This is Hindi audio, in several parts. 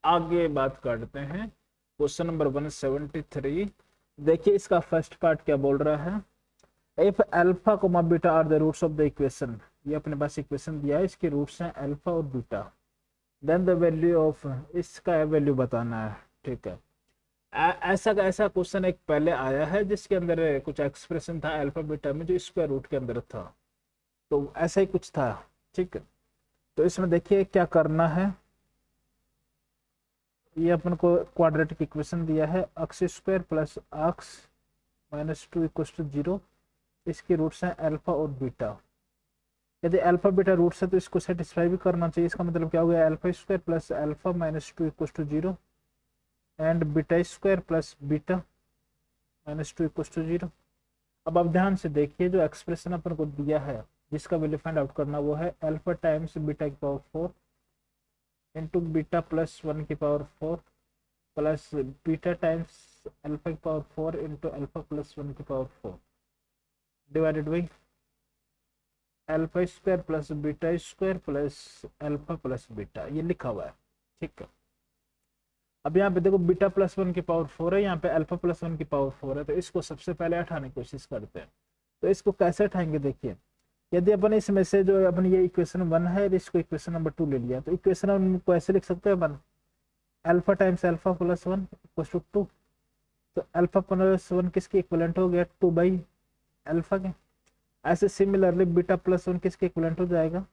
आगे बात करते हैं क्वेश्चन नंबर 173। देखिए इसका फर्स्ट पार्ट क्या बोल रहा है। If alpha comma beta are the roots of the equation, ये अपने पास इक्वेशन दिया है, इसके रूट्स हैं अल्फा और beta, then the value of, इसका वैल्यू बताना है। ठीक है, ऐसा का ऐसा क्वेश्चन एक पहले आया है जिसके अंदर कुछ एक्सप्रेशन था अल्फा बीटा में जो स्क्वायर रूट के अंदर था, तो ऐसा ही कुछ था। ठीक है, तो इसमें देखिए क्या करना है। ये अपन को क्वाड्रेटिक इक्वेशन दिया है, x square plus x minus 2 equal to 0। इसके रूट्स हैं अल्फा और बीटा। यदि अल्फा बीटा रूट्स है तो इसको सेटिस्फाई भी करना चाहिए। इसका मतलब क्या हो गया, alpha square plus alpha minus 2 equal to 0 and beta square plus beta minus 2 equal to 0। अब आप ध्यान से देखिए, जो एक्सप्रेशन अपन को दिया है जिसका वैल्यू फाइंड आउट करना, वो है अल्फा टाइम्स बीटा की पावर 4 इंटू बीटा प्लस 1 की power 4 plus beta times alpha की पावर 4 इंटू अल्फा प्लस 1 की power 4 divided by alpha square plus beta square plus alpha plus beta, ये लिखा हुआ है। ठीक है, अब यहाँ पे देखो बीटा प्लस 1 की पावर 4 है, यहाँ पे अल्फा प्लस 1 की पावर 4 है, तो इसको सबसे पहले हटाने की कोशिश करते हैं। तो इसको कैसे हटाएंगे, देखिए यदि अपन इसमें से जो अपन ये इक्वेशन 1 है इसको इक्वेशन नंबर 2 ले लिया, तो इक्वेशन 1 को ऐसे लिख सकते हैं अपन, alpha times alpha plus 1 equal to 2। तो अल्फा प्लस 1 किसके इक्विवेलेंट हो गया, 2 बाई अल्फा के। ऐसे सिमिलरली बीटा प्लस 1 किसके इक्विवेलेंट हो जाएगा,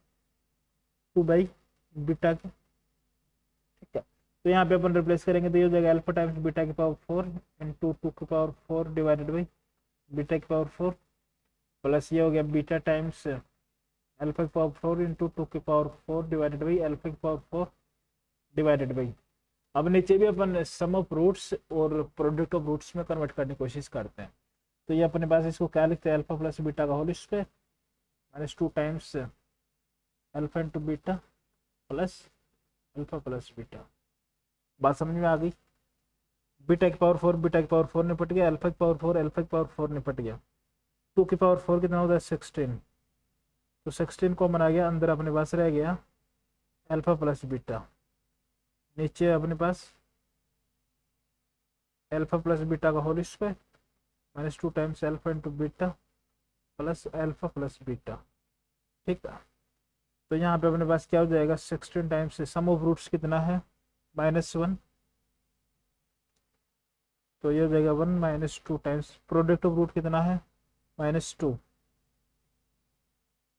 2 बाई बीटा के। ठीक है, तो यहाँ पे अपन रिप्लेस करेंगे तो ये हो जाएगा अल्फा टाइम्स बीटा की पावर 4 इंटू 2 की पावर 4 डिवाइडेड बाई बीटा की पावर 4 प्लस ये हो गया बीटा टाइम्स अल्फा की पावर 4 इंटू 2 की पावर 4 डिवाइडेड बाई अल्फा की पावर 4 डिवाइडेड बाई। अब नीचे भी अपन सम ऑफ रूट्स और प्रोडक्ट ऑफ रूट्स में कन्वर्ट करने की कोशिश करते हैं। तो ये अपने पास इसको क्या लिखते हैं, अल्फा प्लस बीटा का whole square minus 2 times alpha into beta plus alpha plus beta. बात समझ में आ गई। बीटा की पावर 4 बीटा की पावर 4 निपट गया, अल्फा की पावर 4 अल्फा की पावर 4 निपट गया। 2 की पावर 4 कितना होता है, 16। तो 16 कॉमन आ गया, अंदर अपने पास रह गया अल्फा प्लस बीटा, नीचे अपने पास अल्फा प्लस बीटा का whole square minus 2 times alpha into beta plus alpha plus beta. ठीक है, तो यहाँ पे अपने पास क्या हो जाएगा, 16 टाइम्स सम ऑफ रूट्स कितना है, -1, तो ये हो जाएगा 1 minus 2 times product of root कितना है, -2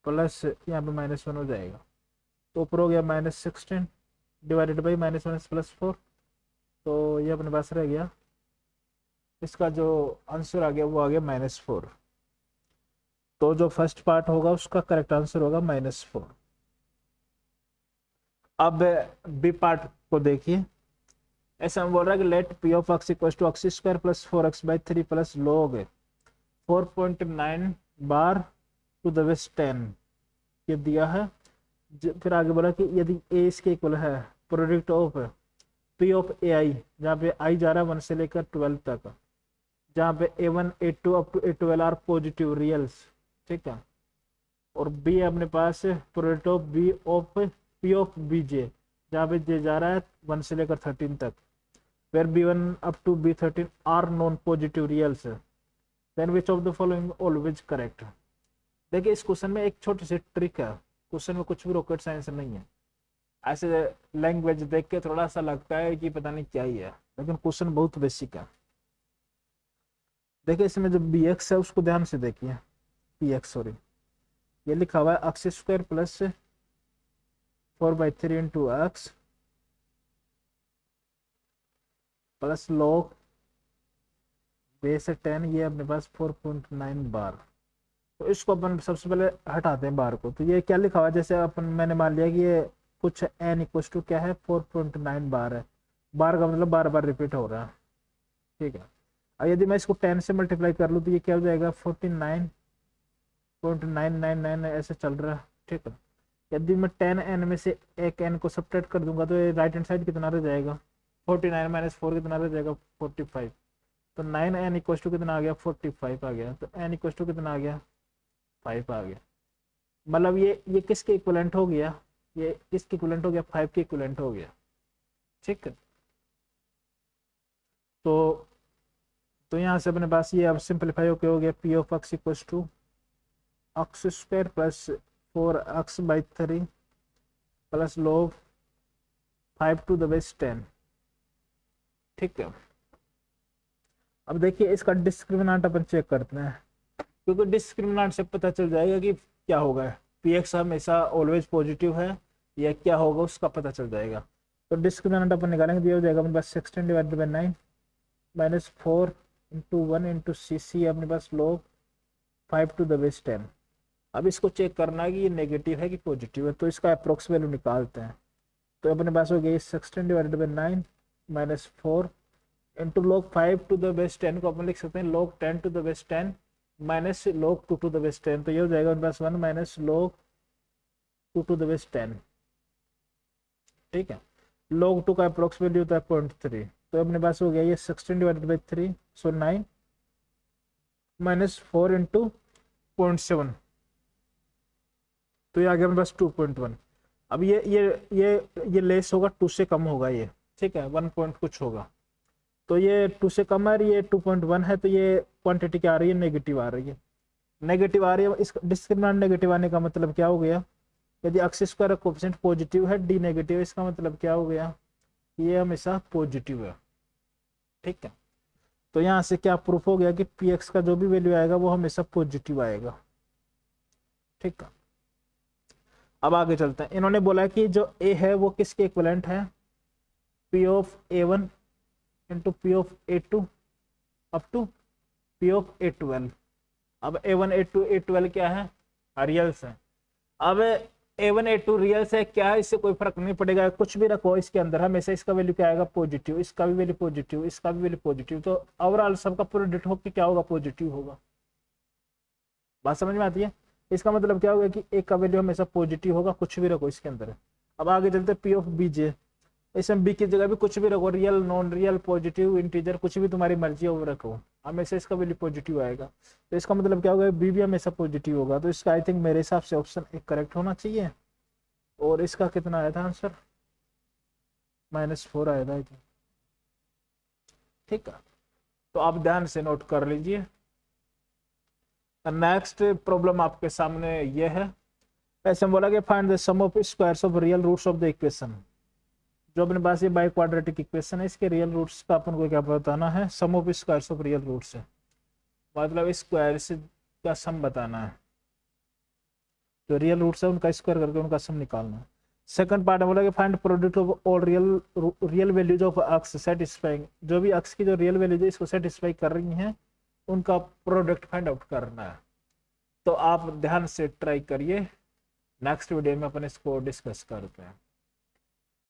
प्लस यहाँ पे -1 हो जाएगा, तो ऊपर हो गया -16 डिवाइडेड बाई -1 प्लस 4। तो ये अपने पास रह गया, इसका जो आंसर आ गया वो आ गया -4। तो जो फर्स्ट पार्ट होगा उसका करेक्ट आंसर होगा -4। अब बी पार्ट को देखिए, ऐसा हम बोल रहा है कि let P of x equal to x square plus 4x/3 plus log 4.9 बार टू द बेस 10, ये दिया है। फिर आगे बोला कि यदि ए इसके इक्वल है, प्रोडक्ट ऑफ पी ऑफ ए आई, जहाँ पे आई जा रहा है 1 से लेकर 12 तक, जहाँ पे A1 A2 up to A12 are positive reals. ठीक है, और बी अपने पास product of B of P of B J, जहाँ पे जे जा रहा है 1 से लेकर 13 तक, where b1 up to b13 are non positive reals, then which of the following always correct। देखिए इस क्वेश्चन में एक छोटी सी ट्रिक है, क्वेश्चन में कुछ भी रॉकेट साइंस नहीं है। ऐसे लैंग्वेज देख के थोड़ा सा लगता है कि पता नहीं क्या ही है, लेकिन क्वेश्चन बहुत बेसिक है। देखिए इसमें जो बी एक्स है उसको ध्यान से देखिए, पी एक्स सॉरी, ये लिखा हुआ है x square plus 4/3 into x plus log base 10, ये अपने पास 4.9 बार। तो इसको अपन सबसे पहले हटाते हैं बार को। तो ये क्या लिखा हुआ है, जैसे अपन मैंने मान लिया कि ये कुछ n इक्वल टू क्या है, 4.9 बार है। बार का मतलब बार बार रिपीट हो रहा है। ठीक है, अब यदि मैं इसको 10 से मल्टीप्लाई कर लूँ तो ये क्या हो जाएगा, 49.999 ऐसे चल रहा है। ठीक है, यदि मैं 10n में से एक n को सब्ट्रैक्ट कर दूंगा तो ये राइट हैंड साइड कितना रह जाएगा, 49 माइनस 4 कितना रह जाएगा, 45। तो 9n इक्वल टू कितना आ गया, 45 आ गया। तो n इक्वल टू कितना आ गया, 5 आ गया। मतलब ये किसके इक्विवेलेंट हो गया, ये किसके इक्विवेलेंट हो गया, 5 के इक्विवेलेंट हो गया। ठीक है। तो यहाँ से अपने पास ये अब सिंपलीफाई होके हो गया P of x equal to x square plus 4x/3 plus log 5 to the base 10। ठीक है। अब देखिए इसका डिस्क्रिमिनेंट अपन चेक करते हैं, क्योंकि डिस्क्रिमिनेंट से पता चल जाएगा कि क्या होगा, पी एक्स हमेशा ऑलवेज पॉजिटिव है या क्या होगा उसका पता चल जाएगा। तो डिस्क्रिमिनेंट अपन निकालेंगे, दिया हो जाएगा अपने पास 16/9 माइनस 4 इंटू 1 इंटू सी अपने पास log 5 to the base 10। अब इसको चेक करना है कि ये नेगेटिव है कि पॉजिटिव है, तो इसका अप्रोक्स वैल्यू निकालते हैं। तो अपने पास हो गया 16/9 minus 4 into log 5 to the base 10 को अपन लिख सकते हैं log 10 to the base 10 minus log 2 to the base 10। तो ये हो जाएगा अपने पास 1 minus log 2 to the base 10। ठीक है। log 2 का अप्रोक्स वैल्यू होता है 0.3। तो अपने पास हो गया ये 16/3 सो 9 माइनस 4 इंटू 0.7, तो ये आ गया अपने पास 2.1। अब ये लेस होगा 2 से कम होगा ये, ठीक है, 1 पॉइंट कुछ होगा। तो ये 2 से कम आ रही है, 2.1 है, तो ये क्वांटिटी क्या आ रही है, नेगेटिव आ रही है। नेगेटिव आ रही है, इस डिस्क्रिमिनेंट नेगेटिव आने का मतलब क्या हो गया, यदि एक्स स्क्वायर कोएफिशिएंट पॉजिटिव है, डी नेगेटिव, इसका मतलब क्या हो गया, ये हमेशा पॉजिटिव है। ठीक है। तो यहाँ से क्या प्रूफ हो गया कि पी एक्स का जो भी वैल्यू आएगा वो हमेशा पॉजिटिव आएगा। ठीक है। अब आगे चलते हैं। इन्होंने बोला कि जो ए है वो किसके इक्विवेलेंट है, P of A1 into P of A2 up to P of A12। अब A1 A2 A12 क्या है, रियल्स है। अब A1 A2 रियल्स है, क्या है, इससे कोई फर्क नहीं पड़ेगा, कुछ भी रखो इसके अंदर हमेशा इसका वैल्यू क्या आएगा, पॉजिटिव, इसका भी वैल्यू पॉजिटिव, इसका भी वैल्यू पॉजिटिव। तो ओवरऑल सबका प्रोडक्ट होकर क्या होगा, पॉजिटिव होगा। बात समझ में आती है। इसका मतलब क्या होगा कि एक का वैल्यू हमेशा पॉजिटिव होगा, कुछ भी रखो इसके अंदर। अब आगे चलते पी ऑफ बीजे, इसमें बी की जगह भी कुछ भी रखो, real, non real, positive, integer, कुछ भी तुम्हारी मर्जी है वो रखो, हमेशा इसका वैल्यू पॉजिटिव आएगा। तो इसका मतलब क्या होगा, बी भी हमेशा पॉजिटिव होगा। तो इसका आई थिंक मेरे हिसाब से ऑप्शन एक करेक्ट होना चाहिए। और इसका कितना आया था आंसर, -4 आया था आई थिंक। ठीक है। तो आप ध्यान से नोट कर लीजिए। नेक्स्ट प्रॉब्लम आपके सामने ये है, ऐसे बोला कि find the sum of squares of real roots of the equation. जो अपने पास ये बाई क्वाड्रेटिक इक्वेशन है, इसके रियल रूट्स का अपन को क्या बताना है, sum of squares of real roots है, मतलब स्क्वायर्स का सम बताना है। जो रियल रूट्स है उनका स्क्वायर करके उनका सम निकालना है। सेकंड पार्ट में बोला कि find product of all real values of x satisfying, जो भी एक्स की जो रियल वैल्यूज है इसको सेटिस्फाई कर रही हैं उनका प्रोडक्ट फाइंड आउट करना है। तो आप ध्यान से ट्राई करिए, नेक्स्ट वीडियो में अपन इसको डिस्कस करते हैं।